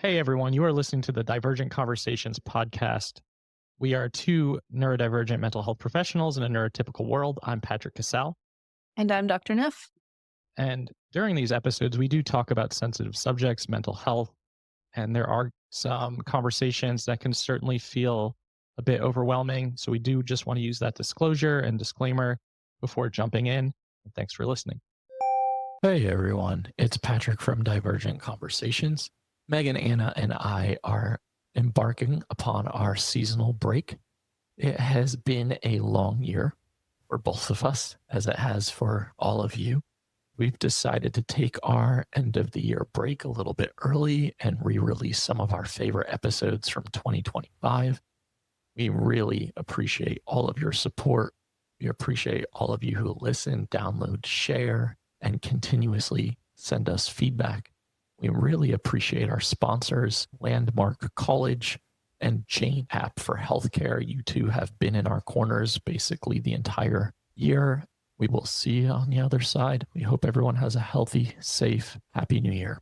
Hey everyone, you are listening to the Divergent Conversations podcast. We are two neurodivergent mental health professionals in a neurotypical world. I'm Patrick Casale. And I'm Dr. Neff. And during these episodes, we do talk about sensitive subjects, mental health, and there are some conversations that can certainly feel a bit overwhelming. So we do just want to use that disclosure and disclaimer before jumping in. And thanks for listening. Hey everyone, it's Patrick from Divergent Conversations. Megan, Anna, and I are embarking upon our seasonal break. It has been a long year for both of us, as it has for all of you. We've decided to take our end of the year break a little bit early and re-release some of our favorite episodes from 2025. We really appreciate all of your support. We appreciate all of you who listen, download, share, and continuously send us feedback. We really appreciate our sponsors, Landmark College and Jane App for Healthcare. You two have been in our corners basically the entire year. We will see you on the other side. We hope everyone has a healthy, safe, happy new year.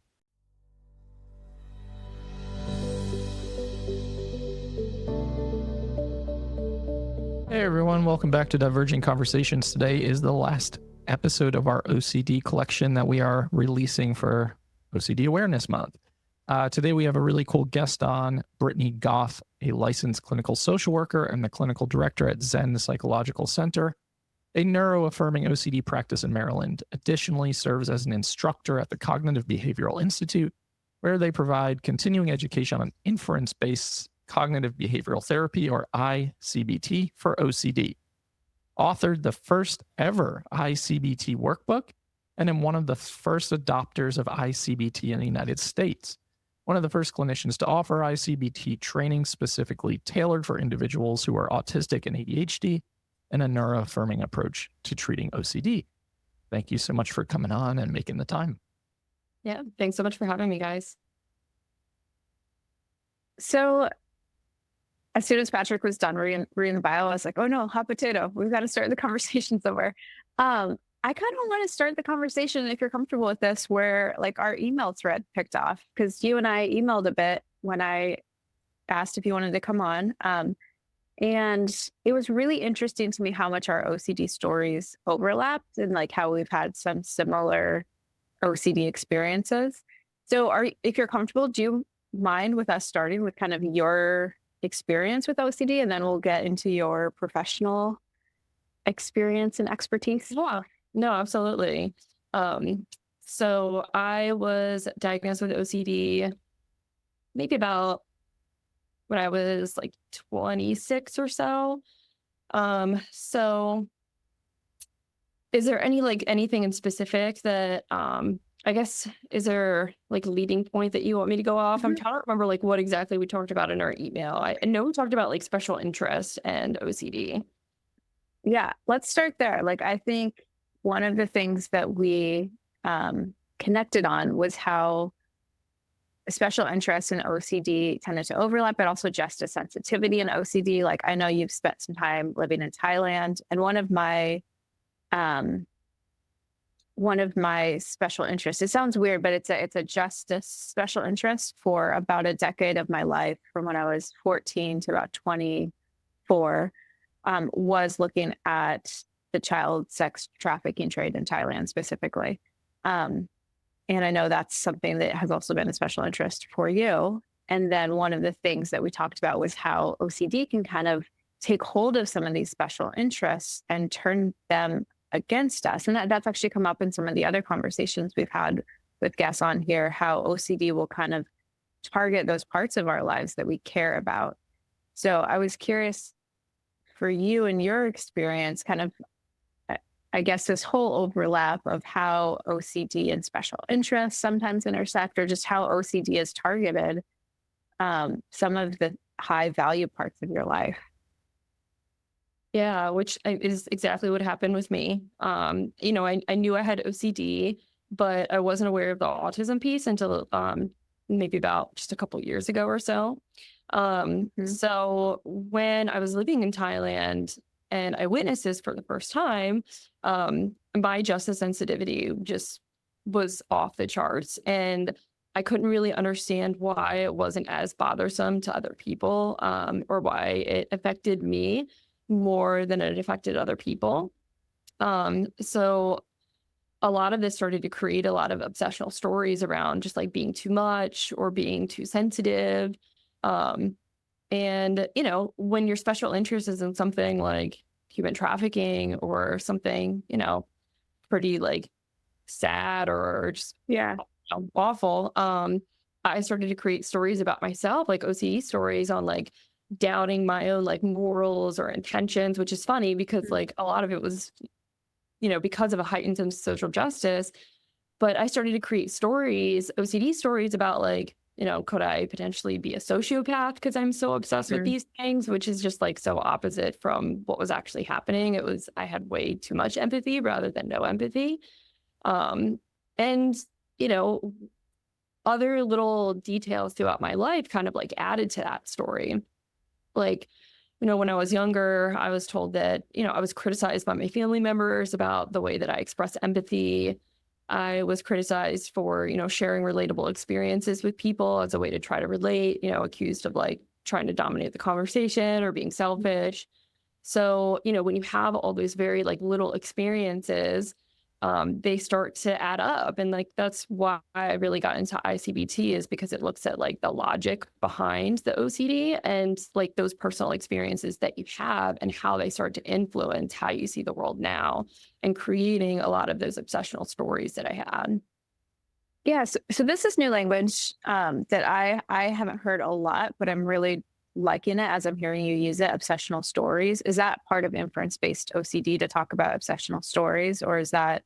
Hey everyone, welcome back to Divergent Conversations. Today is the last episode of our OCD collection that we are releasing for OCD Awareness Month. Today we have a really cool guest on, Brittany Goff, a licensed clinical social worker and the clinical director at Zen Psychological Center, a neuro-affirming OCD practice in Maryland. Additionally, serves as an instructor at the Cognitive Behavioral Institute, where they provide continuing education on inference-based cognitive behavioral therapy, or I-CBT, for OCD. Authored the first ever I-CBT workbook, and am one of the first adopters of I-CBT in the United States. One of the first clinicians to offer I-CBT training specifically tailored for individuals who are autistic and ADHD, and a neuro-affirming approach to treating OCD. Thank you so much for coming on and making the time. Yeah, thanks so much for having me, guys. So as soon as Patrick was done reading the bio, I was like, oh no, hot potato. We've got to start the conversation somewhere. I kind of want to start the conversation, if you're comfortable with this, where like our email thread picked off, because you and I emailed a bit when I asked if you wanted to come on. And it was really interesting to me how much our OCD stories overlapped and like how we've had some similar OCD experiences. So if you're comfortable, do you mind with us starting with kind of your experience with OCD, and then we'll get into your professional experience and expertise? Yeah, no, absolutely. So I was diagnosed with OCD maybe about when I was like 26 or so. So is there anything in specific that I guess, is there like a leading point that you want me to go off? I'm trying to remember like what exactly we talked about in our email. I know we talked about like special interest and OCD. Yeah, let's start there. Like, I think one of the things that we connected on was how special interest and OCD tended to overlap, but also just a sensitivity in OCD. Like, I know you've spent some time living in Thailand, and one of my special interests, it sounds weird, but it's a justice special interest for about a decade of my life, from when I was 14 to about 24. Was looking at the child sex trafficking trade in Thailand specifically. And I know that's something that has also been a special interest for you. And then one of the things that we talked about was how OCD can kind of take hold of some of these special interests and turn them against us. And that's actually come up in some of the other conversations we've had with guests on here, how OCD will kind of target those parts of our lives that we care about. So I was curious, for you and your experience, kind of, I guess, this whole overlap of how OCD and special interests sometimes intersect, or just how OCD is targeted some of the high value parts of your life. Yeah, which is exactly what happened with me. I knew I had OCD, but I wasn't aware of the autism piece until maybe about just a couple of years ago or so. So when I was living in Thailand and I witnessed this for the first time, my justice sensitivity just was off the charts. And I couldn't really understand why it wasn't as bothersome to other people, or why it affected me more than it affected other people. So a lot of this started to create a lot of obsessional stories around just like being too much or being too sensitive. Um, and, when your special interest is in something like human trafficking or something, pretty like sad or just Yeah. awful, I started to create stories about myself, like OCD stories on like doubting my own like morals or intentions, which is funny because Mm. like a lot of it was, because of a heightened sense of social justice. But I started to create stories, OCD stories about like, could I potentially be a sociopath because I'm so obsessed with Mhm. these things, which is just like so opposite from what was actually happening. I had way too much empathy rather than no empathy. Um, and, you know, other little details throughout my life kind of like added to that story. Like, when I was younger, I was told that, I was criticized by my family members about the way that I express empathy. I was criticized for, sharing relatable experiences with people as a way to try to relate, accused of like trying to dominate the conversation or being selfish. So, when you have all those very like little experiences, they start to add up. And like that's why I really got into I-CBT, is because it looks at like the logic behind the OCD and like those personal experiences that you have and how they start to influence how you see the world now, and creating a lot of those obsessional stories that I had. Yeah. So this is new language that I haven't heard a lot, but I'm really liking it as I'm hearing you use it. Obsessional stories. Is that part of inference-based OCD to talk about obsessional stories, or is that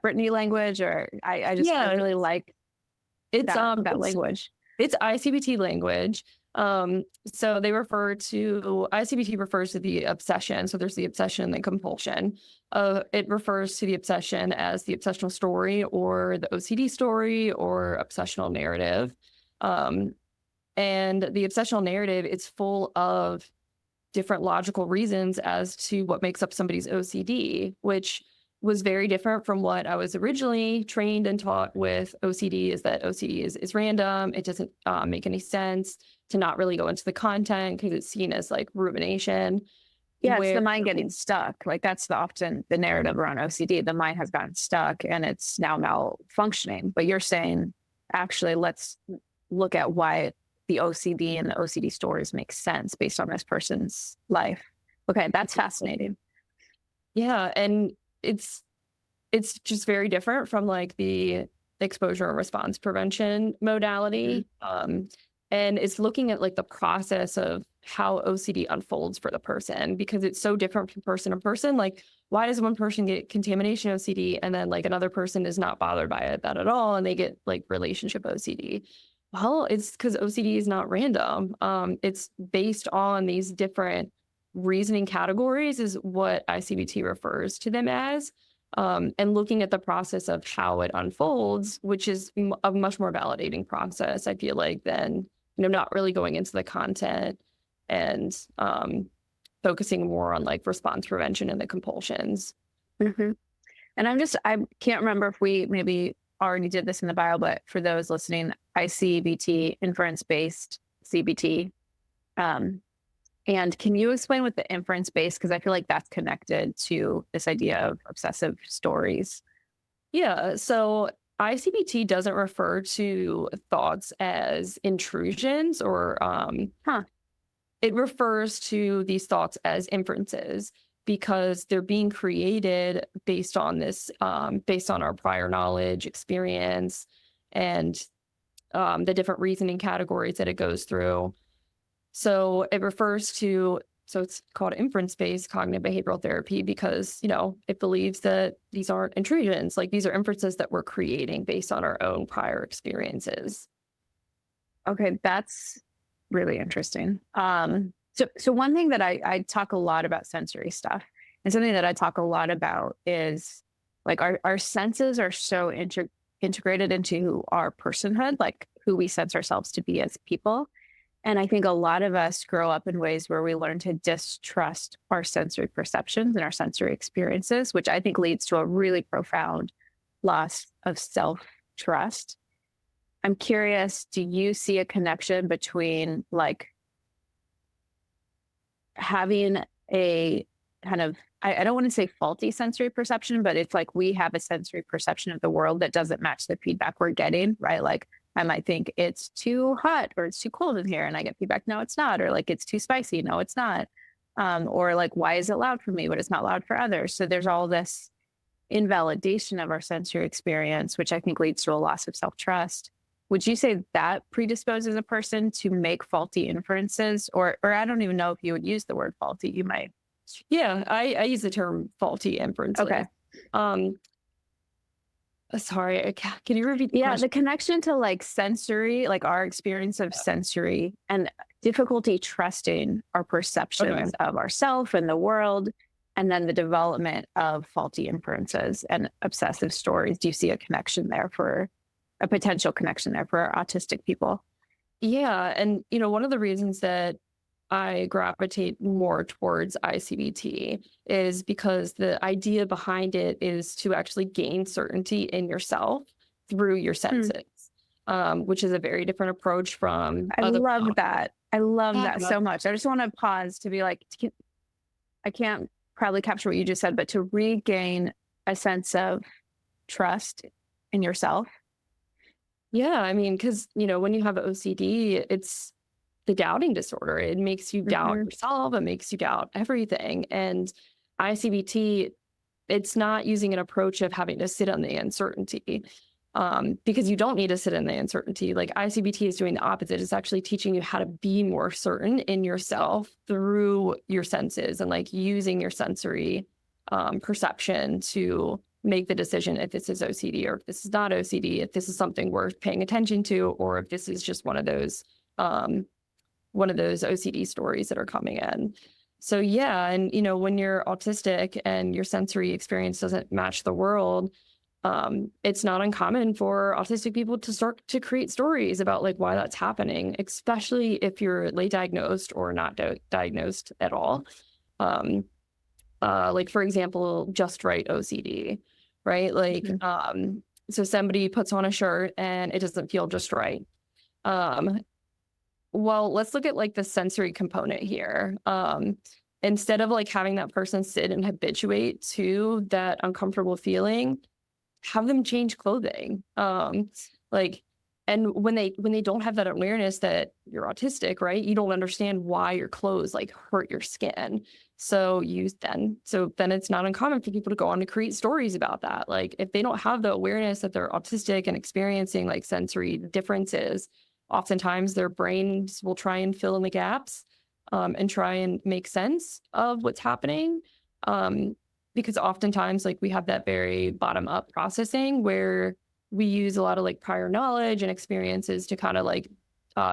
Brittany language? Or I Yeah, really like it's that language. it's I-CBT language. So they refer to I-CBT refers to the obsession. So there's the obsession and the compulsion. It refers to the obsession as the obsessional story or the OCD story or obsessional narrative. Um, and the obsessional narrative is full of different logical reasons as to what makes up somebody's OCD, which was very different from what I was originally trained and taught with OCD, is that OCD is random. It doesn't make any sense, to not really go into the content because it's seen as like rumination. Yeah, it's the Where, mind getting stuck. Like that's often the narrative around OCD. The mind has gotten stuck and it's now malfunctioning. But you're saying, actually, let's look at why the OCD and the OCD stories make sense based on this person's life. Okay, that's fascinating. yeah, and it's just very different from like the exposure and response prevention modality. And it's looking at like the process of how OCD unfolds for the person, because it's so different from person to person. Like, why does one person get contamination OCD and then like another person is not bothered by that at all and they get like relationship OCD? Well, it's because OCD is not random. It's based on these different reasoning categories, is what I-CBT refers to them as. And looking at the process of how it unfolds, which is a much more validating process, I feel like, than, not really going into the content and focusing more on like response prevention and the compulsions. hmm And I can't remember if we maybe already did this in the bio, but for those listening, I-CBT, inference-based CBT. Um, and can you explain what the inference-based, because I feel like that's connected to this idea of obsessive stories. Yeah. So I-CBT doesn't refer to thoughts as intrusions or Huh. it refers to these thoughts as inferences, because they're being created based on this, based on our prior knowledge, experience, and the different reasoning categories that it goes through. So it refers to, so it's called inference-based cognitive behavioral therapy because, it believes that these aren't intrusions, like these are inferences that we're creating based on our own prior experiences. Okay, that's really interesting. So one thing that I talk a lot about sensory stuff, and something that I talk a lot about is like our senses are so integrated into our personhood, like who we sense ourselves to be as people. And I think a lot of us grow up in ways where we learn to distrust our sensory perceptions and our sensory experiences, which I think leads to a really profound loss of self-trust. I'm curious, do you see a connection between like having a kind of, I don't want to say faulty sensory perception, but it's like we have a sensory perception of the world that doesn't match the feedback we're getting, right? Like I might think it's too hot or it's too cold in here, and I get feedback, no, it's not, or like it's too spicy, no, it's not. Or like, why is it loud for me, but it's not loud for others? So there's all this invalidation of our sensory experience, which I think leads to a loss of self-trust. Would you say that predisposes a person to make faulty inferences? Or I don't even know if you would use the word faulty. You might. Yeah, I use the term faulty inferences. Okay. Sorry, can you repeat the question? The connection to like sensory, like our experience of sensory and difficulty trusting our perceptions of ourself and the world, and then the development of faulty inferences and obsessive stories. Do you see a connection there a potential connection there for autistic people? Yeah. And, one of the reasons that I gravitate more towards I-CBT is because the idea behind it is to actually gain certainty in yourself through your senses, which is a very different approach from I other love that. I love Yeah. that so much. I just want to pause to be like, I can't probably capture what you just said, but to regain a sense of trust in yourself. Yeah, I mean, because, when you have OCD, it's the doubting disorder. It makes you doubt yourself. It makes you doubt everything. And I-CBT, it's not using an approach of having to sit on the uncertainty, because you don't need to sit in the uncertainty. Like I-CBT is doing the opposite. It's actually teaching you how to be more certain in yourself through your senses and like using your sensory perception to make the decision if this is OCD or if this is not OCD, if this is something worth paying attention to, or if this is just one of those OCD stories that are coming in. So yeah, and when you're autistic and your sensory experience doesn't match the world, it's not uncommon for autistic people to start to create stories about like why that's happening, especially if you're late diagnosed or not diagnosed at all. Like for example, just right OCD, right? Like, so somebody puts on a shirt and it doesn't feel just right. Well, let's look at like the sensory component here. Instead of like having that person sit and habituate to that uncomfortable feeling, have them change clothing. And when they don't have that awareness that you're autistic, right? You don't understand why your clothes like hurt your skin. So then it's not uncommon for people to go on to create stories about that. Like if they don't have the awareness that they're autistic and experiencing like sensory differences, oftentimes their brains will try and fill in the gaps, and try and make sense of what's happening. Because oftentimes like we have that very bottom up processing where we use a lot of like prior knowledge and experiences to kind of like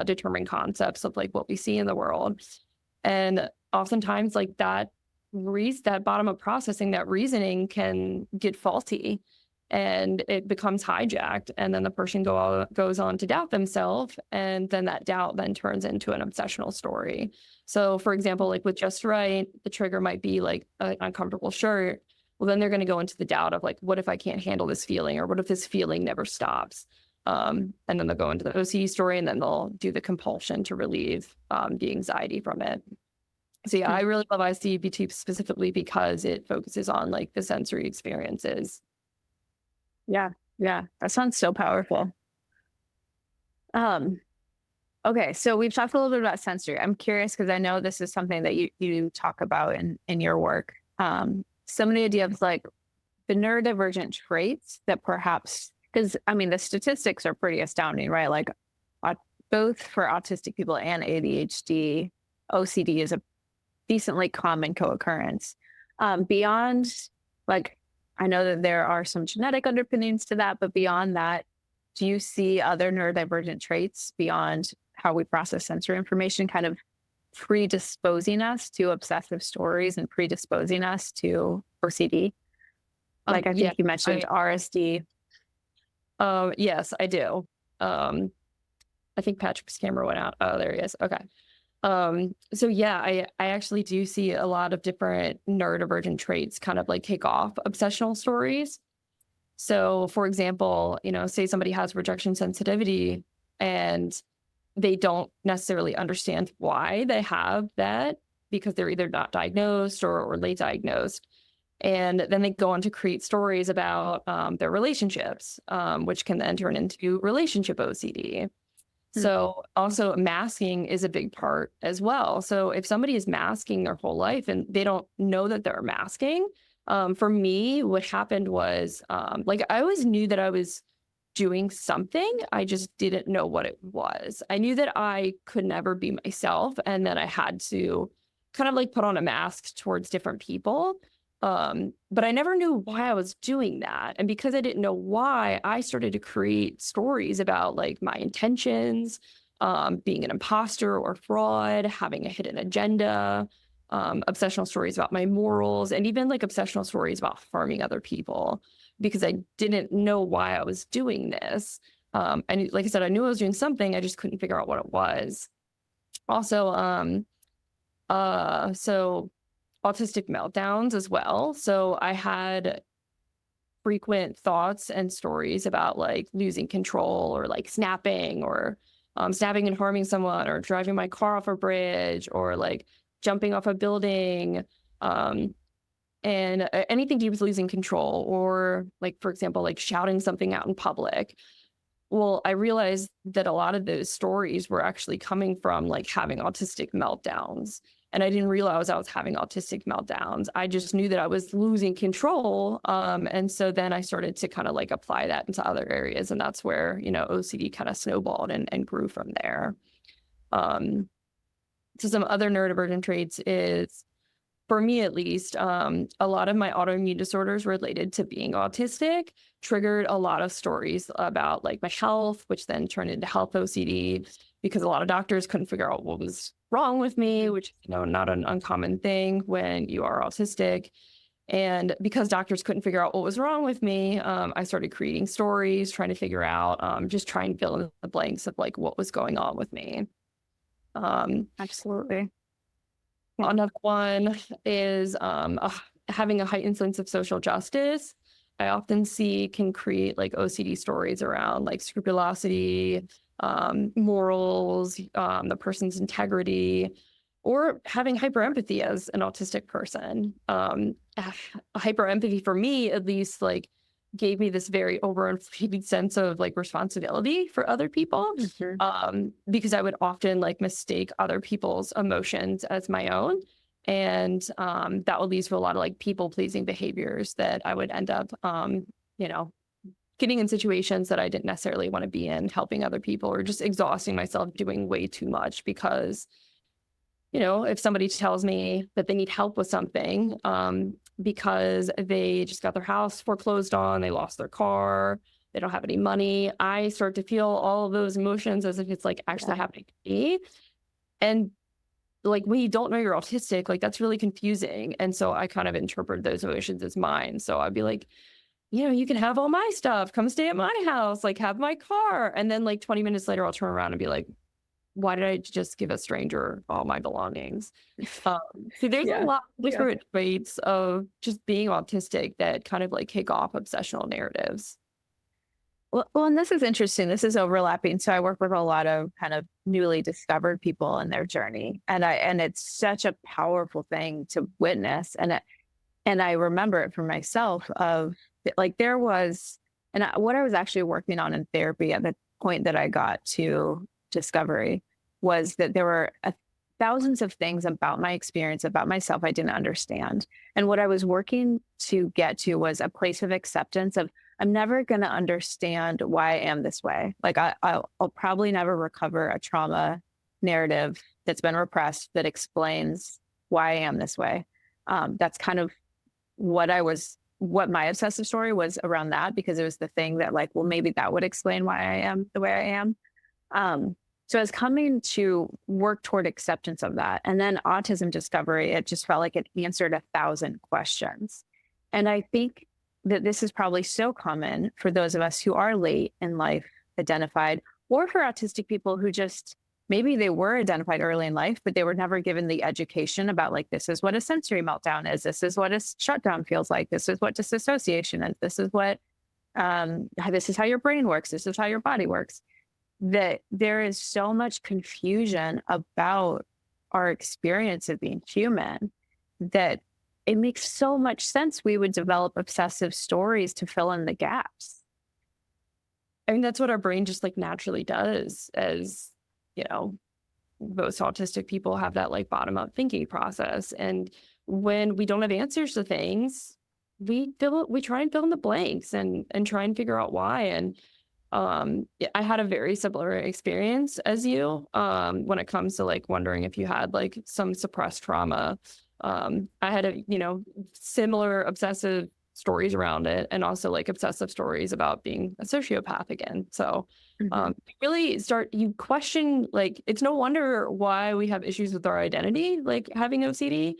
determine concepts of like what we see in the world. And oftentimes like that bottom up processing, that reasoning can get faulty and it becomes hijacked. And then the person goes on to doubt themselves. And then that doubt then turns into an obsessional story. So for example, like with Just Right, the trigger might be like an uncomfortable shirt. Well, then they're going to go into the doubt of like, what if I can't handle this feeling? Or what if this feeling never stops? And then they'll go into the OCD story and then they'll do the compulsion to relieve the anxiety from it. So yeah, I really love I-CBT specifically because it focuses on like the sensory experiences. Yeah. That sounds so powerful. Okay, so we've talked a little bit about sensory. I'm curious because I know this is something that you talk about in your work. Some of the idea of like the neurodivergent traits that perhaps, because I mean the statistics are pretty astounding, right? Like both for autistic people and ADHD, OCD is a decently common co-occurrence. Beyond like, I know that there are some genetic underpinnings to that, but beyond that, do you see other neurodivergent traits beyond how we process sensory information kind of predisposing us to obsessive stories and predisposing us to OCD? Like I think you mentioned RSD. Yes, I do. I think Patrick's camera went out. Oh, there he is. Okay. So yeah, I actually do see a lot of different neurodivergent traits kind of like kick off obsessional stories. So, for example, say somebody has rejection sensitivity and they don't necessarily understand why they have that because they're either not diagnosed or late diagnosed. And then they go on to create stories about their relationships, which can then turn into relationship OCD. So also masking is a big part as well. So if somebody is masking their whole life and they don't know that they're masking, for me, what happened was like I always knew that I was doing something. I just didn't know what it was. I knew that I could never be myself and that I had to kind of like put on a mask towards different people. But I never knew why I was doing that. And because I didn't know why, I started to create stories about like my intentions, being an imposter or fraud, having a hidden agenda, obsessional stories about my morals, and even like obsessional stories about harming other people because I didn't know why I was doing this. And like I said, I knew I was doing something, I just couldn't figure out what it was. Also, so autistic meltdowns as well. So I had frequent thoughts and stories about like losing control or like snapping or snapping and harming someone or driving my car off a bridge or like jumping off a building and anything to do with losing control or like, for example, like shouting something out in public. Well, I realized that a lot of those stories were actually coming from like having autistic meltdowns. And I didn't realize I was having autistic meltdowns. I just knew that I was losing control. And so then I started to kind of like apply that into other areas. And that's where, OCD kind of snowballed and grew from there. So some other neurodivergent traits is, for me at least, a lot of my autoimmune disorders related to being autistic triggered a lot of stories about like my health, which then turned into health OCD because a lot of doctors couldn't figure out what was wrong with me, which is not an uncommon thing when you are autistic. And because doctors couldn't figure out what was wrong with me, I started creating stories, trying to figure out, just trying to fill in the blanks of like what was going on with me. Absolutely. Another one is having a heightened sense of social justice. I often see can create like OCD stories around like scrupulosity, morals, the person's integrity, or having hyperempathy as an autistic person. Hyperempathy for me, at least, like gave me this very overinflated sense of like responsibility for other people, because I would often like mistake other people's emotions as my own. And that would lead to a lot of like people pleasing behaviors that I would end up, getting in situations that I didn't necessarily want to be in, helping other people, or just exhausting myself doing way too much because, if somebody tells me that they need help with something, because they just got their house foreclosed on, they lost their car, they don't have any money, I start to feel all of those emotions as if it's like actually happening to me. And like when you don't know you're autistic, like that's really confusing. And so I kind of interpret those emotions as mine. So I'd be like, you can have all my stuff, come stay at my house, like have my car. And then like 20 minutes later, I'll turn around and be like, why did I just give a stranger all my belongings? So there's a lot of different traits of just being autistic that kind of like kick off obsessional narratives. Well, and this is interesting. This is overlapping. So I work with a lot of kind of newly discovered people in their journey, and it's such a powerful thing to witness. And I remember it for myself of like there was, what I was actually working on in therapy at the point that I got to discovery was that there were thousands of things about my experience, about myself I didn't understand. And what I was working to get to was a place of acceptance of I'm never going to understand why I am this way. Like I'll probably never recover a trauma narrative that's been repressed that explains why I am this way. That's kind of what my obsessive story was around that, because it was the thing that like, well, maybe that would explain why I am the way I am. So I was coming to work toward acceptance of that. And then autism discovery, it just felt like it answered 1,000 questions. And I think that this is probably so common for those of us who are late in life identified, or for autistic people who just, maybe they were identified early in life, but they were never given the education about like, this is what a sensory meltdown is. This is what a shutdown feels like. This is what disassociation is. This is what This is how your brain works. This is how your body works. That there is so much confusion about our experience of being human that it makes so much sense we would develop obsessive stories to fill in the gaps. I mean, that's what our brain just like naturally does. As you know, most autistic people have that like bottom up thinking process. And when we don't have answers to things, we try and fill in the blanks and try and figure out why. And I had a very similar experience as you when it comes to like wondering if you had like some suppressed trauma. I had similar obsessive stories around it, and also like obsessive stories about being a sociopath again. So you question, like, it's no wonder why we have issues with our identity, like having OCD,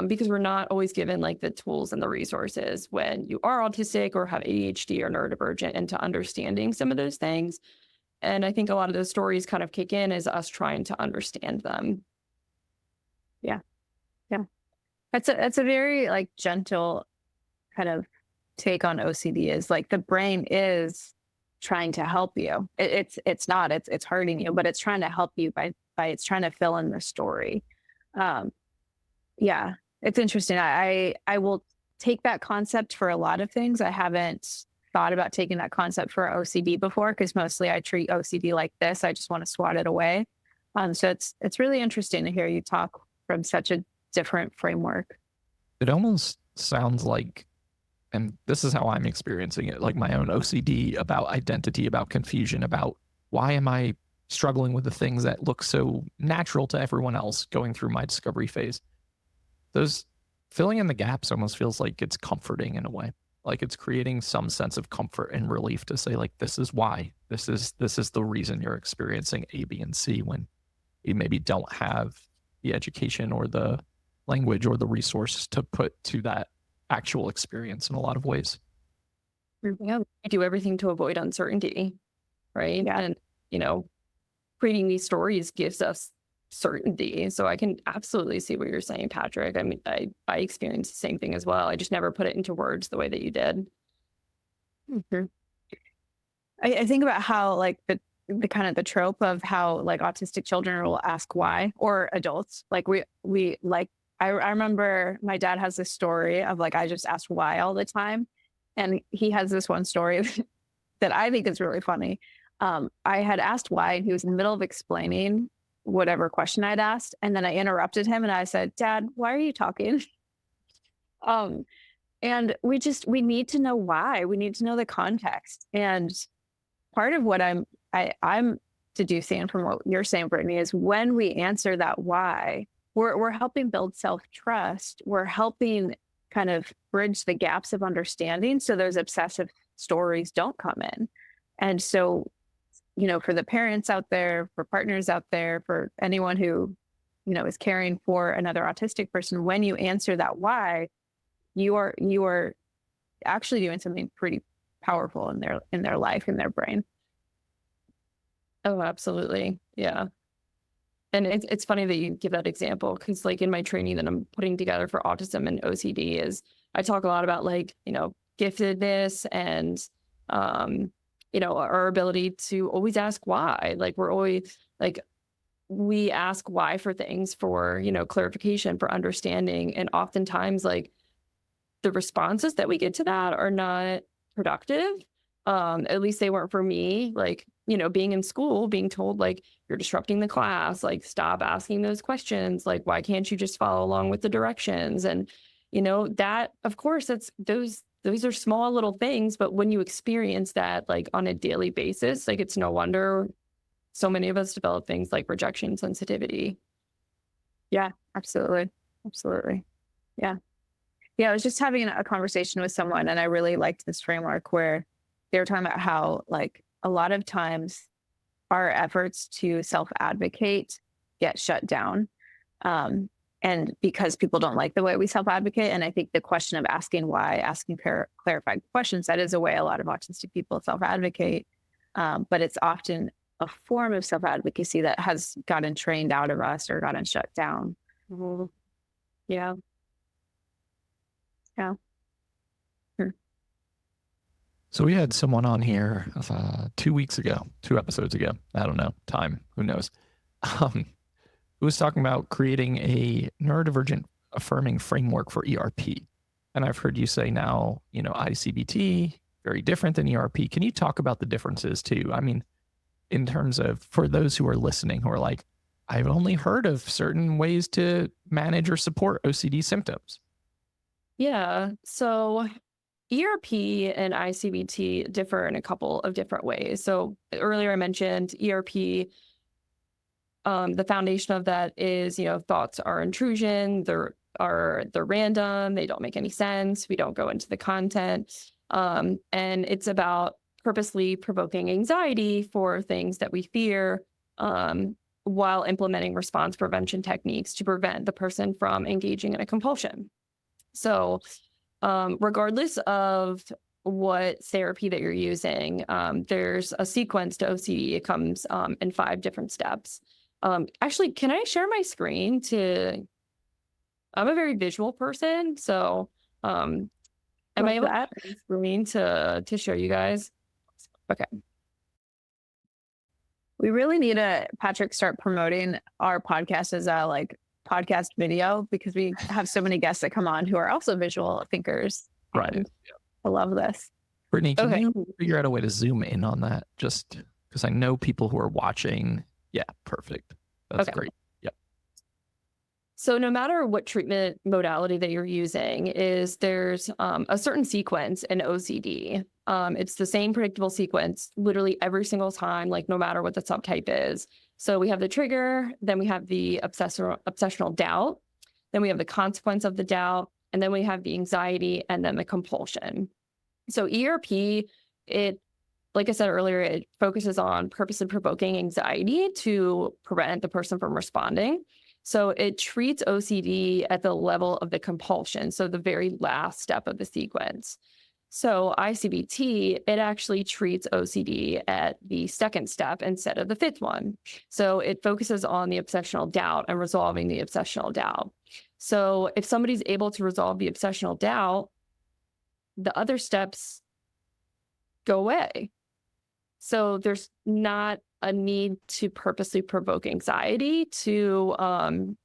because we're not always given like the tools and the resources when you are autistic or have ADHD or neurodivergent into understanding some of those things. And I think a lot of those stories kind of kick in as us trying to understand them. Yeah. That's a very like gentle kind of take on OCD, is like the brain is trying to help you. It's hurting you, but it's trying to help you by it's trying to fill in the story. Yeah, it's interesting. I will take that concept for a lot of things. I haven't thought about taking that concept for OCD before, because mostly I treat OCD like this. I just want to swat it away. So it's really interesting to hear you talk from such a different framework. It almost sounds like, and this is how I'm experiencing it, like my own OCD about identity, about confusion, about why am I struggling with the things that look so natural to everyone else going through my discovery phase. Those filling in the gaps almost feels like it's comforting in a way. Like it's creating some sense of comfort and relief to say, like, this is why, this is the reason you're experiencing A, B, and C, when you maybe don't have the education or the language or the resources to put to that actual experience in a lot of ways. Yeah, we do everything to avoid uncertainty, right? Yeah. And, creating these stories gives us certainty. So I can absolutely see what you're saying, Patrick. I mean, I experienced the same thing as well. I just never put it into words the way that you did. Mm-hmm. I think about how like the kind of the trope of how like autistic children will ask why, or adults. Like we like, I remember my dad has this story of like, I just asked why all the time. And he has this one story that I think is really funny. I had asked why, and he was in the middle of explaining whatever question I'd asked. And then I interrupted him and I said, "Dad, why are you talking?" And we need to know why. We need to know the context. And part of what I'm deducing from what you're saying, Brittany, is when we answer that why, we're helping build self-trust. We're helping kind of bridge the gaps of understanding so those obsessive stories don't come in. And so, for the parents out there, for partners out there, for anyone who, is caring for another autistic person, when you answer that why, you are actually doing something pretty powerful in their life, in their brain. Oh, absolutely. Yeah. And it's funny that you give that example, because like in my training that I'm putting together for autism and OCD is I talk a lot about like, giftedness and, our ability to always ask why. Like we're always like, we ask why for things for, clarification, for understanding. And oftentimes like the responses that we get to that are not productive. At least they weren't for me. Like, being in school, being told like you're disrupting the class, like stop asking those questions. Like, why can't you just follow along with the directions? And, that of course that's those are small little things, but when you experience that like on a daily basis, like it's no wonder so many of us develop things like rejection sensitivity. Yeah, absolutely. Absolutely. Yeah. Yeah. I was just having a conversation with someone, and I really liked this framework where they were talking about how like a lot of times our efforts to self-advocate get shut down. And because people don't like the way we self-advocate. And I think the question of asking why, asking clarifying questions, that is a way a lot of autistic people self-advocate. But it's often a form of self-advocacy that has gotten trained out of us or gotten shut down. Mm-hmm. Yeah. Yeah. So we had someone on here 2 weeks ago, 2 episodes ago. I don't know, time, who knows? Who was talking about creating a neurodivergent affirming framework for ERP. And I've heard you say now, I-CBT, very different than ERP. Can you talk about the differences too? I mean, in terms of, for those who are listening who are like, I've only heard of certain ways to manage or support OCD symptoms. Yeah. So ERP and I-CBT differ in a couple of different ways. So earlier I mentioned ERP. The foundation of that is, thoughts are intrusion. They're random. They don't make any sense. We don't go into the content. And it's about purposely provoking anxiety for things that we fear, while implementing response prevention techniques to prevent the person from engaging in a compulsion. So, regardless of what therapy that you're using, there's a sequence to OCD. It comes in 5 different steps. Actually, can I share my screen I'm a very visual person, so am I able to share my screen to show you guys? Okay. We really need to, Patrick, start promoting our podcast as a podcast video, because we have so many guests that come on who are also visual thinkers. Right. I love this. Brittany, can you figure out a way to zoom in on that? Just because I know people who are watching. Yeah, perfect. That's great. Yep. So no matter what treatment modality that you're using, there's a certain sequence in OCD. It's the same predictable sequence literally every single time, like no matter what the subtype is. So we have the trigger, then we have the obsessional doubt, then we have the consequence of the doubt, and then we have the anxiety, and then the compulsion. So ERP, like I said earlier, it focuses on purposely provoking anxiety to prevent the person from responding. So it treats OCD at the level of the compulsion, so the very last step of the sequence. So I-CBT, it actually treats OCD at the second step instead of the 5th one. So it focuses on the obsessional doubt and resolving the obsessional doubt. So if somebody's able to resolve the obsessional doubt, the other steps go away. So there's not a need to purposely provoke anxiety to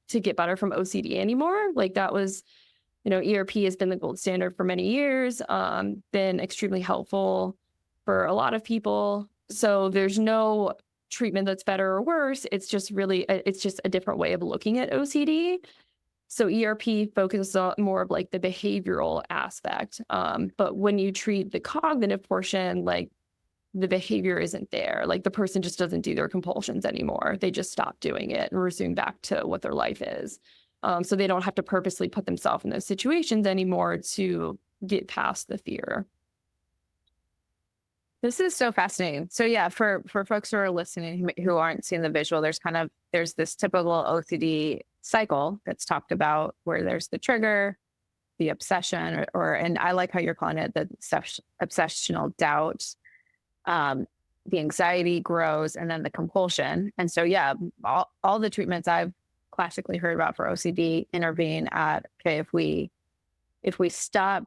get better from OCD anymore. Like that was, ERP has been the gold standard for many years, been extremely helpful for a lot of people. So there's no treatment that's better or worse. It's just a different way of looking at OCD. So ERP focuses on more of like the behavioral aspect. But when you treat the cognitive portion, like the behavior isn't there. Like the person just doesn't do their compulsions anymore. They just stop doing it and resume back to what their life is. So they don't have to purposely put themselves in those situations anymore to get past the fear. This is so fascinating. So yeah, for folks who are listening who aren't seeing the visual, there's this typical OCD cycle that's talked about where there's the trigger, the obsession, and I like how you're calling it the obsessional doubt. The anxiety grows, and then the compulsion. And so, yeah, all the treatments I've classically heard about for OCD intervene at, okay, if we stop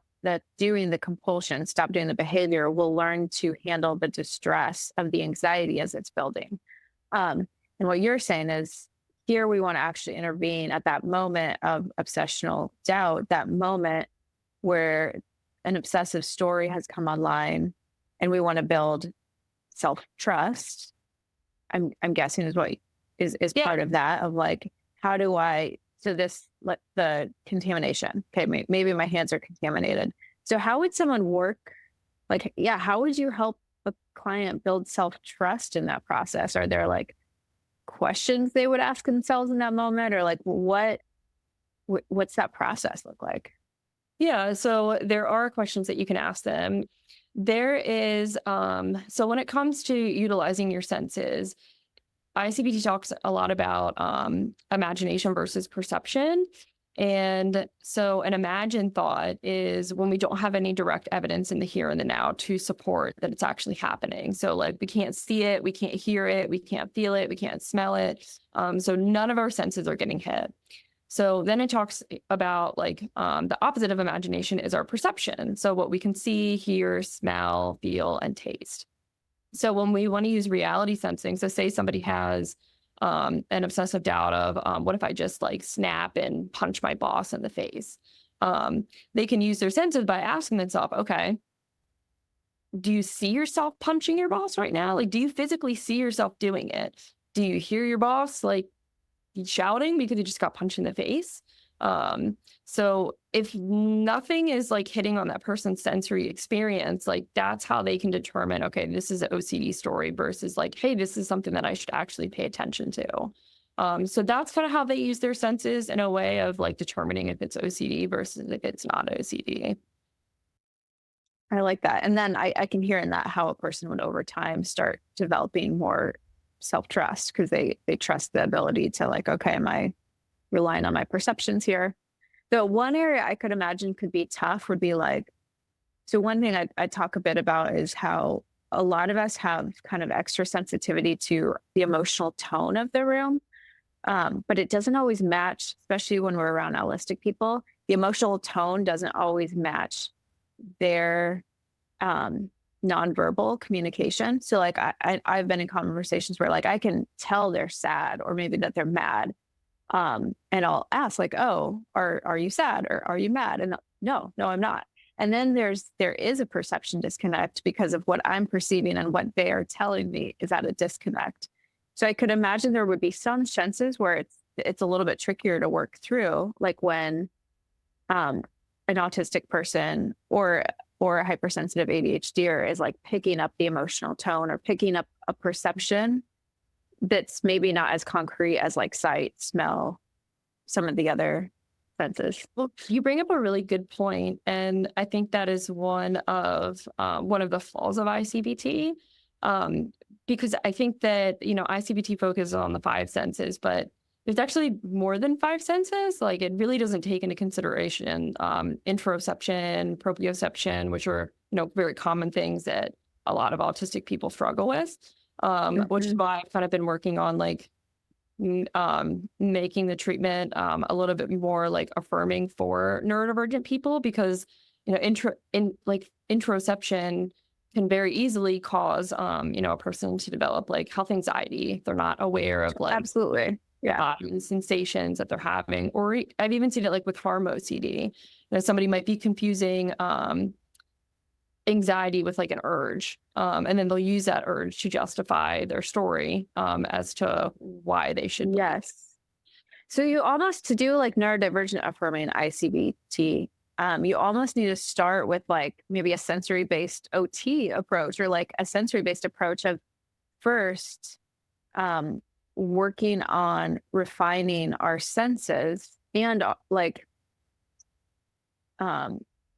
doing the compulsion, stop doing the behavior, we'll learn to handle the distress of the anxiety as it's building. And what you're saying is here we want to actually intervene at that moment of obsessional doubt, that moment where an obsessive story has come online, and we want to build self-trust. I'm guessing is what is part of that, of like, how do I, let the contamination, okay, maybe my hands are contaminated. So how would someone work? Like, yeah, how would you help a client build self-trust in that process? Are there like questions they would ask themselves in that moment, or like what's that process look like? Yeah, so there are questions that you can ask them. There is, so when it comes to utilizing your senses, I-CBT talks a lot about imagination versus perception. And so an imagined thought is when we don't have any direct evidence in the here and the now to support that it's actually happening. So like we can't see it, we can't hear it, we can't feel it, we can't smell it. So none of our senses are getting hit. So then it talks about like the opposite of imagination is our perception. So what we can see, hear, smell, feel, and taste. So when we want to use reality sensing, so say somebody has an obsessive doubt of what if I just like snap and punch my boss in the face? They can use their senses by asking themselves, okay, do you see yourself punching your boss right now? Like, do you physically see yourself doing it? Do you hear your boss like shouting because he just got punched in the face? So if nothing is like hitting on that person's sensory experience, like that's how they can determine, okay, this is an OCD story versus like, hey, this is something that I should actually pay attention to. So that's kind of how they use their senses in a way of like determining if it's OCD versus if it's not OCD. I like that. And then I can hear in that how a person would over time start developing more self-trust because they trust the ability to like, okay, am I relying on my perceptions here? The one area I could imagine could be tough would be like, so one thing I talk a bit about is how a lot of us have kind of extra sensitivity to the emotional tone of the room. But it doesn't always match, especially when we're around autistic people. The emotional tone doesn't always match their nonverbal communication. So like I've been in conversations where like I can tell they're sad or maybe that they're mad. And I'll ask like, oh, are you sad or are you mad? And no, I'm not. And then there is a perception disconnect because of what I'm perceiving and what they are telling me is at a disconnect. So I could imagine there would be some senses where it's a little bit trickier to work through, like when an autistic person or a hypersensitive ADHDer is like picking up the emotional tone or picking up a perception that's maybe not as concrete as like sight, smell, some of the other senses. Well, you bring up a really good point, and I think that is one of the flaws of I-CBT, because I think that I-CBT focuses on the five senses, but there's actually more than five senses. Like it really doesn't take into consideration interoception, proprioception, which are very common things that a lot of autistic people struggle with, which is why I've kind of been working on like making the treatment a little bit more like affirming for neurodivergent people, because interoception can very easily cause a person to develop like health anxiety. They're not aware of like absolutely sensations that they're having, or I've even seen it like with harm OCD. Somebody might be confusing anxiety with like an urge, and then they'll use that urge to justify their story as to why they should. Yes. So you almost, to do like neurodivergent affirming I-CBT, you almost need to start with like maybe a sensory-based OT approach or like a sensory-based approach of first working on refining our senses and like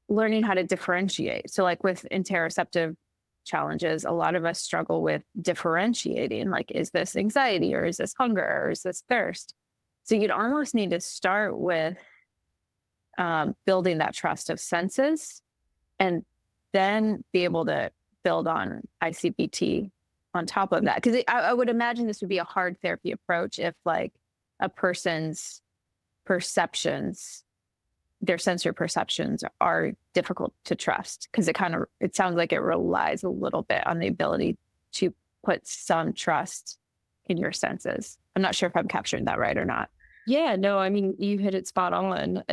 learning how to differentiate. So like with interoceptive challenges, a lot of us struggle with differentiating, like, is this anxiety or is this hunger or is this thirst? So you'd almost need to start with building that trust of senses and then be able to build on I-CBT on top of that. Because I would imagine this would be a hard therapy approach if like a person's perceptions, their sensory perceptions are difficult to trust, because it sounds like it relies a little bit on the ability to put some trust in your senses. I'm not sure if I'm capturing that right or not. Yeah, no, I mean, you hit it spot on.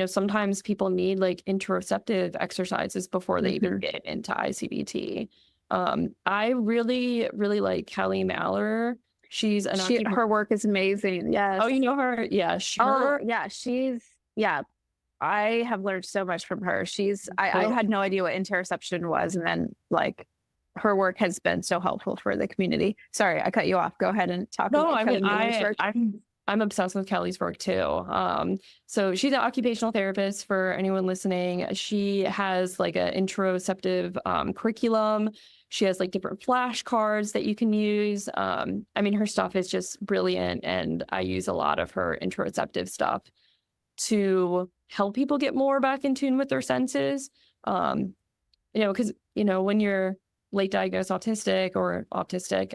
Sometimes people need like interoceptive exercises before they even get into I-CBT. I really, really like 𝗿𝗲𝘀𝘀𝘀. She's her work is amazing. Yes. Oh, you know her? Yeah. I have learned so much from her. I had no idea what interoception was. And then like her work has been so helpful for the community. Sorry, I cut you off. Go ahead and talk about I'm obsessed with Kelly's work too. So she's an occupational therapist for anyone listening. She has like an interoceptive curriculum. She has like different flashcards that you can use. Her stuff is just brilliant. And I use a lot of her interoceptive stuff to help people get more back in tune with their senses. Because, when you're late diagnosed autistic or autistic,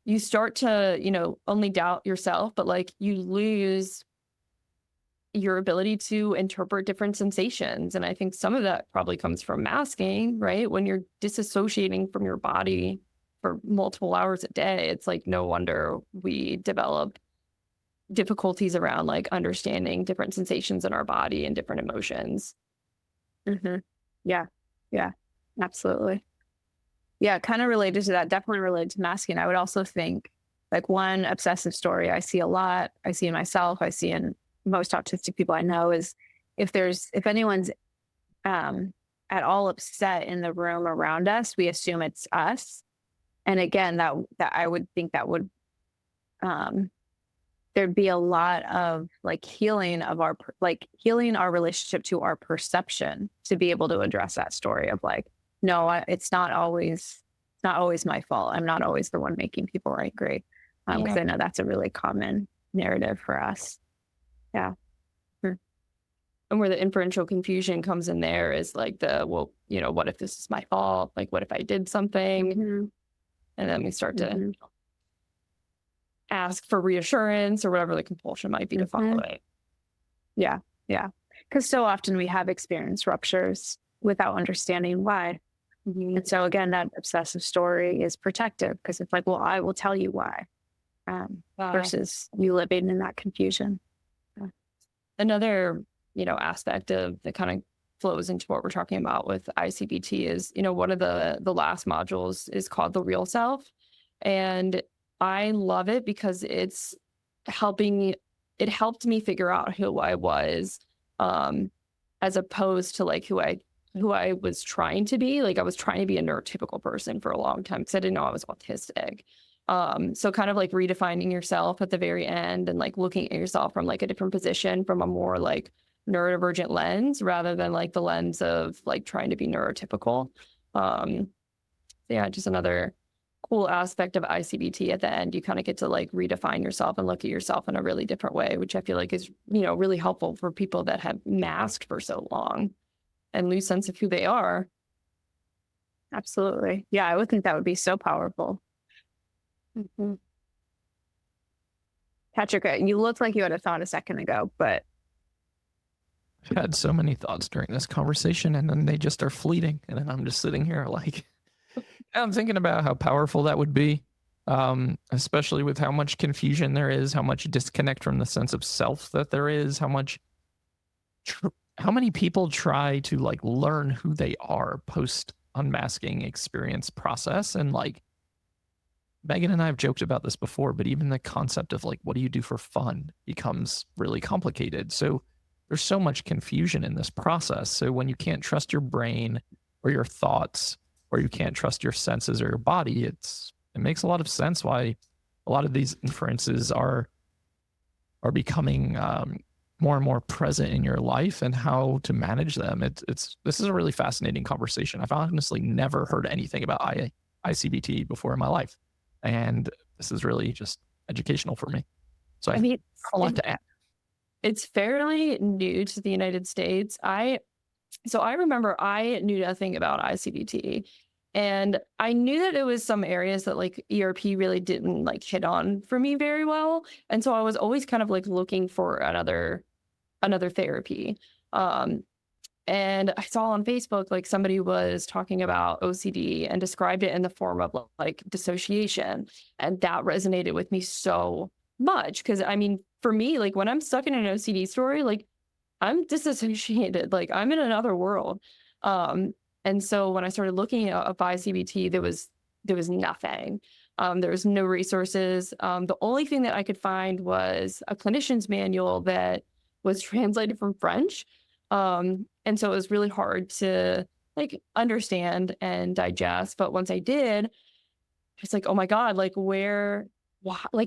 you start to, only doubt yourself, but like you lose your ability to interpret different sensations. And I think some of that probably comes from masking, right? When you're disassociating from your body for multiple hours a day, it's like no wonder we develop difficulties around like understanding different sensations in our body and different emotions. Yeah. Yeah. Absolutely. Yeah. Kind of related to that, definitely related to masking. I would also think like one obsessive story I see a lot, I see in myself, I see in most autistic people I know is if anyone's at all upset in the room around us, we assume it's us. And again, that I would think that would there'd be a lot of like healing our relationship to our perception to be able to address that story of like, no, it's not always my fault. I'm not always the one making people angry. Because I know that's a really common narrative for us. Yeah. And where the inferential confusion comes in there is like what if this is my fault? Like, what if I did something? And then we start to ask for reassurance or whatever the compulsion might be to follow it. Yeah. Yeah. Because so often we have experienced ruptures without understanding why. And so again, that obsessive story is protective because it's like, well, I will tell you why, versus you living in that confusion. Another, aspect of that kind of flows into what we're talking about with I-CBT is, one of the last modules is called the real self. And I love it because it helped me figure out who I was, as opposed to like who I was trying to be. Like I was trying to be a neurotypical person for a long time because I didn't know I was autistic. So kind of like redefining yourself at the very end and like looking at yourself from like a different position from a more like neurodivergent lens rather than like the lens of like trying to be neurotypical. Just another cool aspect of I-CBT at the end. You kind of get to like redefine yourself and look at yourself in a really different way, which I feel like is, really helpful for people that have masked for so long and lose sense of who they are. Absolutely. Yeah, I would think that would be so powerful. Patrick, you looked like you had a thought a second ago, but I've had so many thoughts during this conversation and then they just are fleeting. And then I'm just sitting here like, I'm thinking about how powerful that would be, especially with how much confusion there is, how much disconnect from the sense of self that there is, how many people try to like learn who they are post unmasking experience process. And like Megan and I have joked about this before, but even the concept of like, what do you do for fun becomes really complicated. So there's so much confusion in this process. So when you can't trust your brain or your thoughts, or you can't trust your senses or your body, it makes a lot of sense why a lot of these inferences are becoming more and more present in your life and how to manage them. This is a really fascinating conversation. I've honestly never heard anything about I-CBT before in my life. And this is really just educational for me. So I mean, a lot to add. It's fairly new to the United States. So I remember I knew nothing about I-CBT, and I knew that it was some areas that like ERP really didn't like hit on for me very well. And so I was always kind of like looking for another therapy. And I saw on Facebook, like somebody was talking about OCD and described it in the form of like dissociation. And that resonated with me so much. Cause I mean, for me, like when I'm stuck in an OCD story, like I'm disassociated, like I'm in another world. And so when I started looking at I-CBT, there was nothing. There was no resources. The only thing that I could find was a clinician's manual that was translated from French. And so it was really hard to like understand and digest. But once I did, it's like, oh my God, like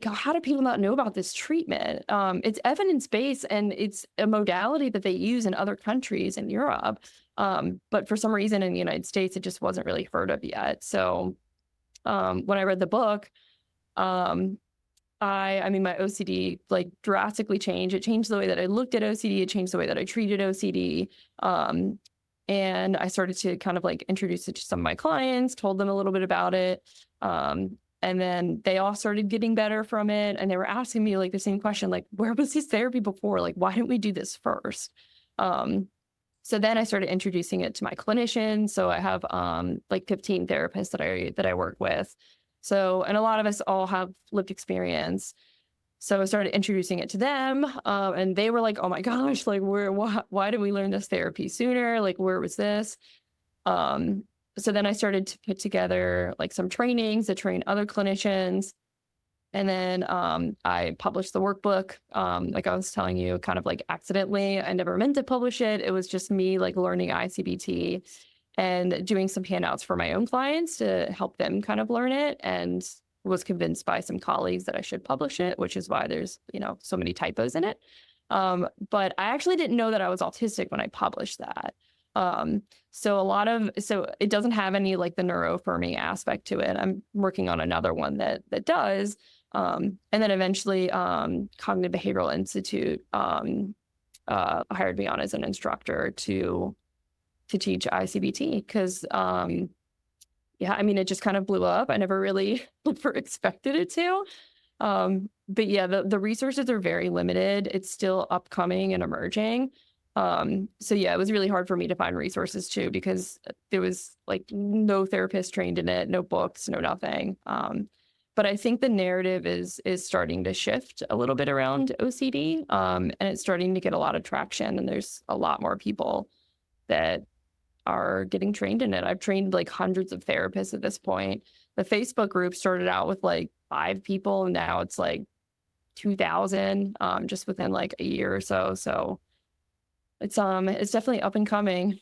how do people not know about this treatment? It's evidence-based and it's a modality that they use in other countries in Europe. But for some reason in the United States, it just wasn't really heard of yet. So when I read the book, I mean, my OCD like drastically changed. It changed the way that I looked at OCD. It changed the way that I treated OCD. And I started to kind of like introduce it to some of my clients, told them a little bit about it. And then they all started getting better from it. And they were asking me like the same question, like, where was this therapy before? Like, why didn't we do this first? So then I started introducing it to my clinicians. So I have like 15 therapists that I work with. So, and a lot of us all have lived experience. So I started introducing it to them, and they were like, "Oh my gosh, like why didn't we learn this therapy sooner? Like, where was this?" So then I started to put together like some trainings to train other clinicians. And then I published the workbook. Like I was telling you, kind of like accidentally. I never meant to publish it. It was just me like learning I-CBT and doing some handouts for my own clients to help them kind of learn it, and was convinced by some colleagues that I should publish it, which is why there's, so many typos in it. But I actually didn't know that I was autistic when I published that. So it doesn't have any like the neuro-affirming aspect to it. I'm working on another one that does. And then eventually, Cognitive Behavioral Institute hired me on as an instructor to teach I-CBT because, it just kind of blew up. I never really ever expected it to. But yeah, the resources are very limited. It's still upcoming and emerging. So yeah, it was really hard for me to find resources too, because there was like no therapist trained in it, no books, no nothing. But I think the narrative is starting to shift a little bit around OCD, and it's starting to get a lot of traction, and there's a lot more people that are getting trained in it. I've trained like hundreds of therapists at this point. The Facebook group started out with like 5 people, and now it's like 2,000 just within like a year or so. So it's definitely up and coming.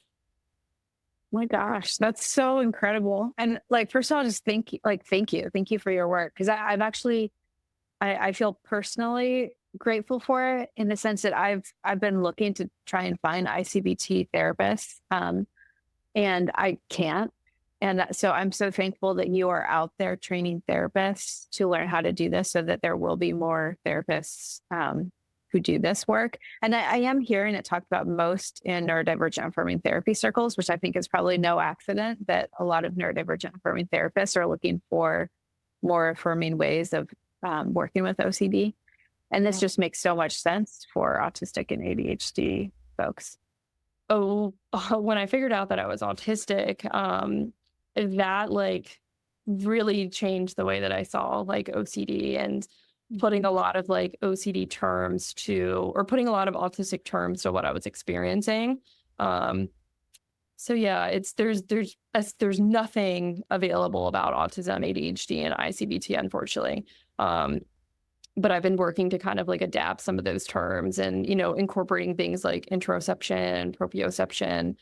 My gosh, that's so incredible. And like, first of all, just thank you for your work. Cause I've actually, I feel personally grateful for it in the sense that I've been looking to try and find I-CBT therapists. And I can't. And so I'm so thankful that you are out there training therapists to learn how to do this so that there will be more therapists who do this work. And I am hearing it talked about most in neurodivergent affirming therapy circles, which I think is probably no accident that a lot of neurodivergent affirming therapists are looking for more affirming ways of working with OCD. And this just makes so much sense for autistic and ADHD folks. When I figured out that I was autistic, that like really changed the way that I saw like OCD, and putting a lot of like OCD terms or putting a lot of autistic terms to what I was experiencing. So yeah, there's nothing available about autism, ADHD, and I-CBT, unfortunately. But I've been working to kind of like adapt some of those terms and, incorporating things like interoception, proprioception.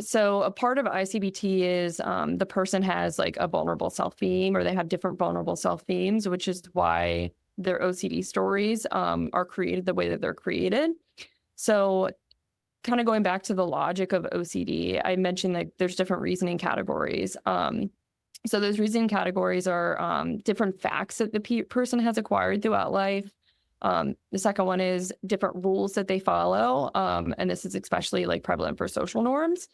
So a part of I-CBT is the person has like a vulnerable self-theme, or they have different vulnerable self-themes, which is why their OCD stories are created the way that they're created. So kind of going back to the logic of OCD, I mentioned like there's different reasoning categories. So those reasoning categories are different facts that the person has acquired throughout life. The second one is different rules that they follow. And this is especially like prevalent for social norms.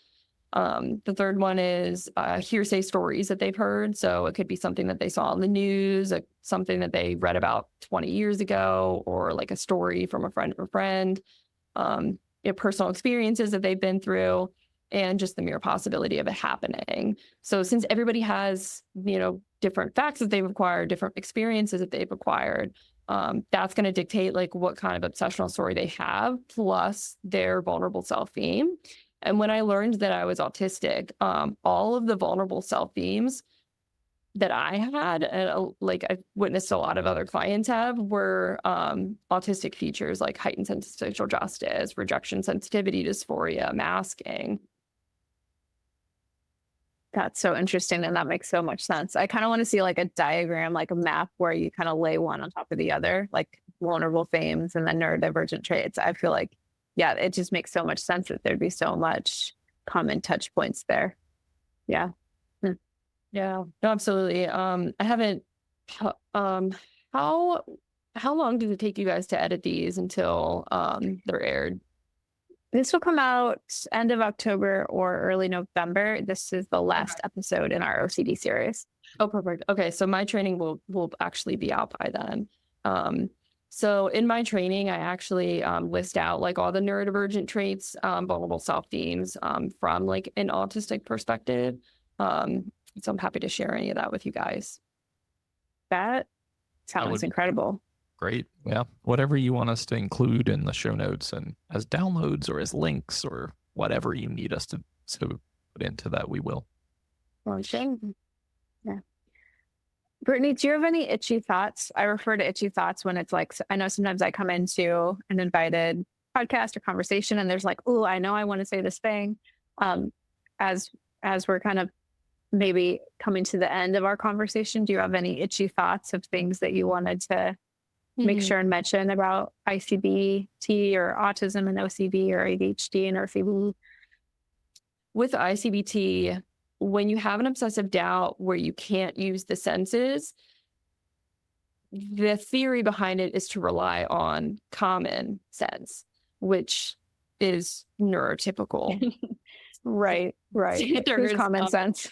The third one is hearsay stories that they've heard. So it could be something that they saw on the news, something that they read about 20 years ago, or like a story from a friend of a friend, personal experiences that they've been through, and just the mere possibility of it happening. So since everybody has, different facts that they've acquired, different experiences that they've acquired, that's going to dictate like what kind of obsessional story they have, plus their vulnerable self-theme. And when I learned that I was autistic, all of the vulnerable self-themes that I had, and like I've witnessed a lot of other clients have, were autistic features like heightened sense of social justice, rejection sensitivity dysphoria, masking. That's so interesting. And that makes so much sense. I kind of want to see like a diagram, like a map where you kind of lay one on top of the other, like vulnerable themes and then neurodivergent traits. I feel like, yeah, it just makes so much sense that there'd be so much common touch points there. Yeah. Yeah, no, absolutely. I haven't, how long does it take you guys to edit these until they're aired? This will come out end of October or early November. This is the last episode in our OCD series. Oh, perfect. Okay, so my training will actually be out by then. So in my training, I actually list out like all the neurodivergent traits, vulnerable self-themes from like an autistic perspective. So I'm happy to share any of that with you guys. That That sounds would incredible. Great. Yeah. Whatever you want us to include in the show notes and as downloads or as links or whatever you need us to put into that, we will. Okay. Yeah. Brittany, do you have any itchy thoughts? I refer to itchy thoughts when it's like, I know sometimes I come into an invited podcast or conversation and there's like, oh, I know I want to say this thing. As we're kind of maybe coming to the end of our conversation, do you have any itchy thoughts of things that you wanted to make sure and mention about I-CBT or autism and OCD or ADHD and 𝗿𝗶𝘀𝘀𝘁𝗍? With I-CBT, when you have an obsessive doubt where you can't use the senses, the theory behind it is to rely on common sense, which is neurotypical. Right. There's common sense.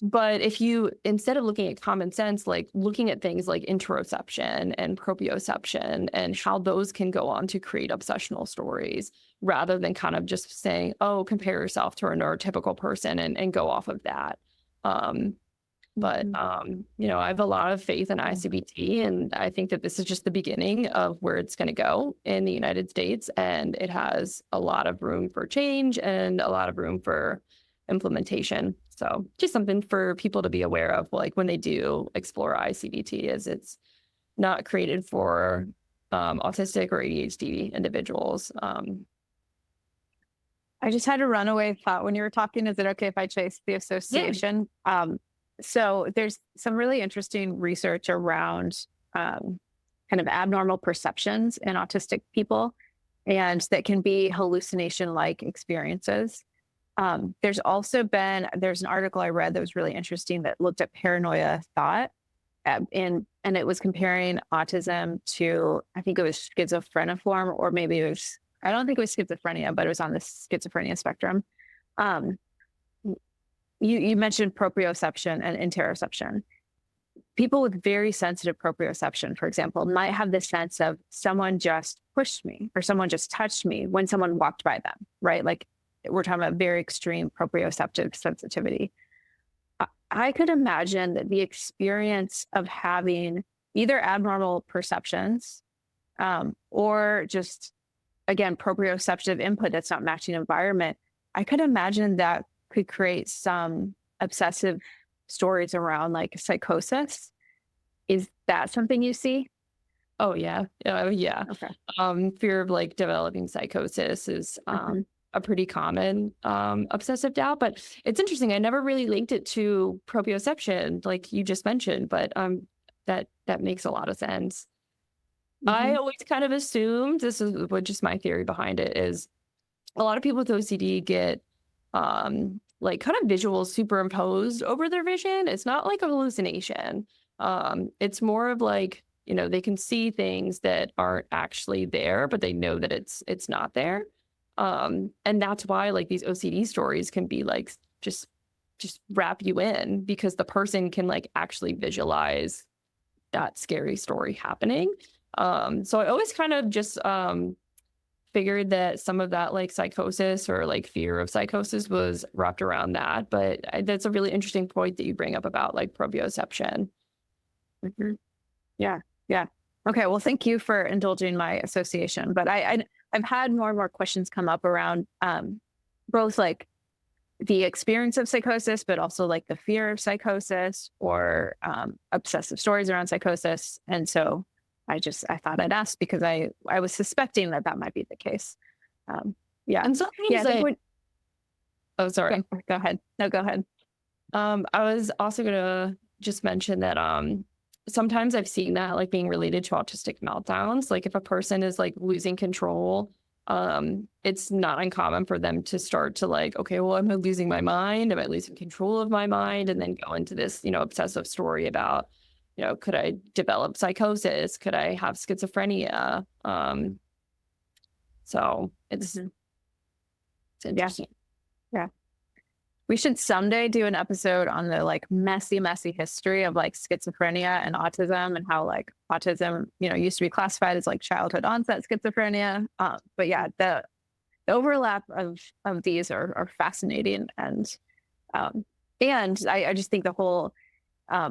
But if you, instead of looking at common sense, like looking at things like interoception and proprioception and how those can go on to create obsessional stories, rather than kind of just saying, oh, compare yourself to a neurotypical person and go off of that. But you know, I have a lot of faith in I-CBT, and I think that this is just the beginning of where it's going to go in the United States. And it has a lot of room for change and a lot of room for implementation. So just something for people to be aware of, like when they do explore I-CBT, is it's not created for autistic or ADHD individuals. I just had a runaway thought when you were talking. Is it okay if I chase the association? Yeah. So there's some really interesting research around kind of abnormal perceptions in autistic people, and that can be hallucination-like experiences. There's an article I read that was really interesting that looked at paranoia thought, and it was comparing autism to, I think it was schizophreniform, or maybe it was, I don't think it was schizophrenia, but it was on the schizophrenia spectrum. You mentioned proprioception and interoception. People with very sensitive proprioception, for example, might have this sense of someone just pushed me or someone just touched me when someone walked by them, right? Like we're talking about very extreme proprioceptive sensitivity. I could imagine that the experience of having either abnormal perceptions or just, again, proprioceptive input that's not matching environment, I could imagine that could create some obsessive stories around like psychosis. Is that something you see? Oh, yeah. Yeah. Okay. Fear of like developing psychosis is a pretty common obsessive doubt, but it's interesting. I never really linked it to proprioception like you just mentioned, but that makes a lot of sense. I always kind of assumed, this is what just my theory behind it is, a lot of people with OCD get like kind of visuals superimposed over their vision. It's not like a hallucination. It's more of like, you know, they can see things that aren't actually there, but they know that it's not there. And that's why like these OCD stories can be like just wrap you in, because the person can like actually visualize that scary story happening. So I always kind of just figured that some of that like psychosis or like fear of psychosis was wrapped around that. But that's a really interesting point that you bring up about like proprioception. Yeah. Okay. Well, thank you for indulging my association. But I've had more and more questions come up around both like the experience of psychosis, but also like the fear of psychosis or obsessive stories around psychosis. And so I thought I'd ask because I was suspecting that might be the case. Yeah. And sometimes oh, sorry. Go ahead. No, go ahead. I was also going to just mention that sometimes I've seen that like being related to autistic meltdowns. Like if a person is like losing control, it's not uncommon for them to start to like, okay, well, am I losing my mind? Am I losing control of my mind? And then go into this, you know, obsessive story about, you know, could I develop psychosis? Could I have schizophrenia? So it's It's interesting. Yeah. We should someday do an episode on the like messy history of like schizophrenia and autism, and how like autism, used to be classified as like childhood onset schizophrenia. But yeah, the overlap of these are fascinating. And I just think the whole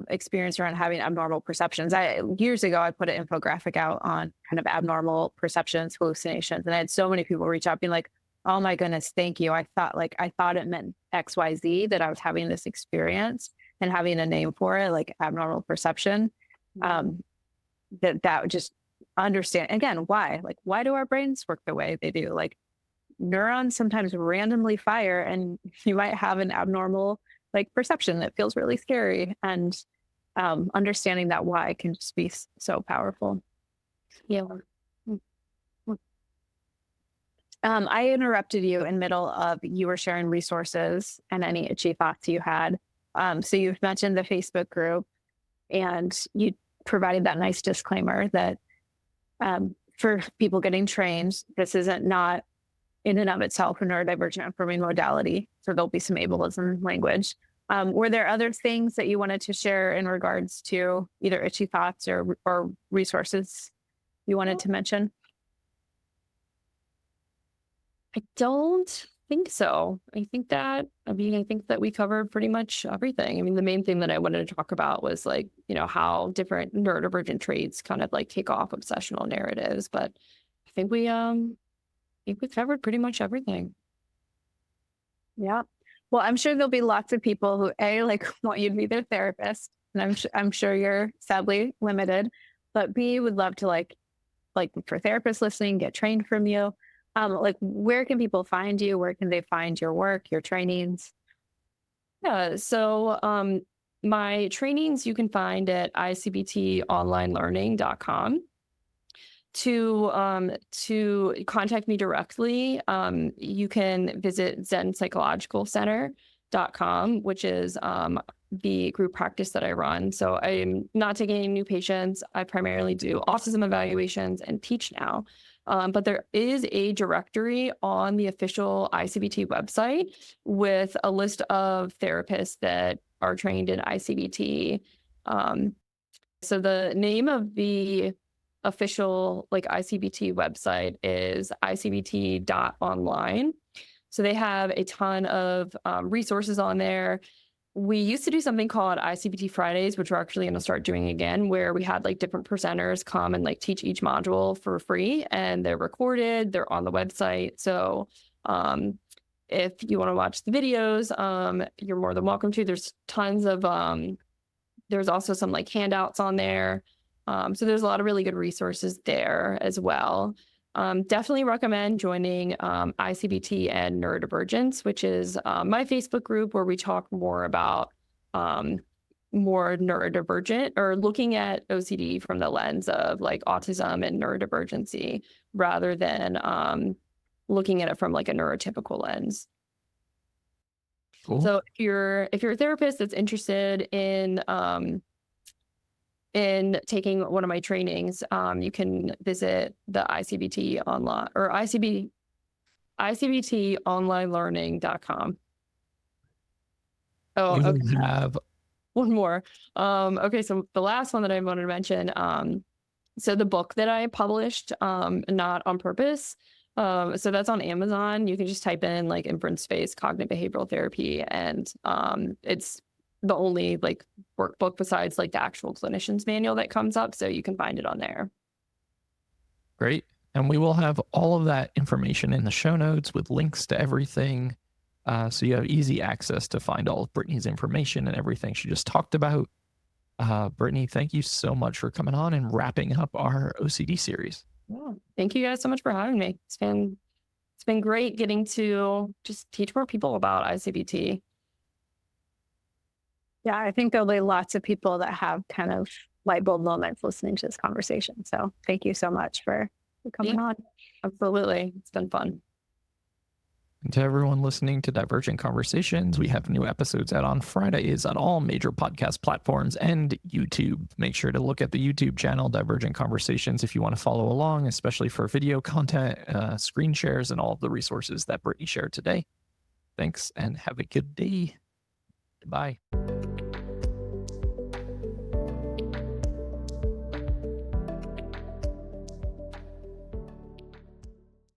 experience around having abnormal perceptions. Years ago, I put an infographic out on kind of abnormal perceptions, hallucinations, and I had so many people reach out being like, "Oh my goodness, thank you. I thought it meant XYZ, that I was having this experience," and having a name for it, like abnormal perception. That would just understand again why. Like, why do our brains work the way they do? Like, neurons sometimes randomly fire, and you might have an abnormal like perception that feels really scary. And understanding that why can just be so powerful. Yeah. I interrupted you in middle of you were sharing resources and any itchy thoughts you had. So you've mentioned the Facebook group, and you provided that nice disclaimer that for people getting trained, this isn't not in and of itself a neurodivergent affirming modality. So there'll be some ableism language. Were there other things that you wanted to share in regards to either itchy thoughts or resources you wanted to mention? I don't think so. I think that we covered pretty much everything. I mean, the main thing that I wanted to talk about was like, how different neurodivergent traits kind of like kick off obsessional narratives. But I think we covered pretty much everything. Yeah. Well, I'm sure there'll be lots of people who like want you to be their therapist, and I'm sure you're sadly limited, but B, would love to like for therapists listening, get trained from you. Like, where can people find you? Where can they find your work, your trainings? Yeah. So my trainings you can find at I-CBT-onlinelearning.com. To contact me directly, you can visit zenpsychologicalcenter.com, which is the group practice that I run. So I'm not taking any new patients. I primarily do autism evaluations and teach now. But there is a directory on the official I-CBT website with a list of therapists that are trained in I-CBT. So the name of the official like I-CBT website is icbt.online. So they have a ton of resources on there. We used to do something called I-CBT Fridays, which we're actually going to start doing again, where we had like different presenters come and like teach each module for free, and they're recorded, they're on the website. So if you want to watch the videos, you're more than welcome to. There's tons of there's also some like handouts on there. So there's a lot of really good resources there as well. Definitely recommend joining I-CBT and Neurodivergence, which is my Facebook group where we talk more about more neurodivergent, or looking at OCD from the lens of like autism and neurodivergency, rather than looking at it from like a neurotypical lens. Cool. So if you're a therapist that's interested in taking one of my trainings, you can visit the I-CBT online or ICBT-onlinelearning.com. Oh, You okay. have One more. Okay, so the last one that I wanted to mention, so the book that I published, Not on Purpose, so that's on Amazon. You can just type in like inference-based cognitive behavioral therapy, and it's the only like workbook besides like the actual clinician's manual that comes up, so you can find it on there. great. And we will have all of that information in the show notes with links to everything. So you have easy access to find all of Brittany's information and everything she just talked about. Brittany, thank you so much for coming on and wrapping up our OCD series. Yeah. Thank you guys so much for having me. It's been great getting to just teach more people about I-CBT. Yeah, I think there'll be lots of people that have kind of light bulb moments listening to this conversation. So thank you so much for coming on. Absolutely. It's been fun. And to everyone listening to Divergent Conversations, we have new episodes out on Fridays on all major podcast platforms and YouTube. Make sure to look at the YouTube channel, Divergent Conversations, if you want to follow along, especially for video content, screen shares, and all of the resources that Brittany shared today. Thanks and have a good day. Bye.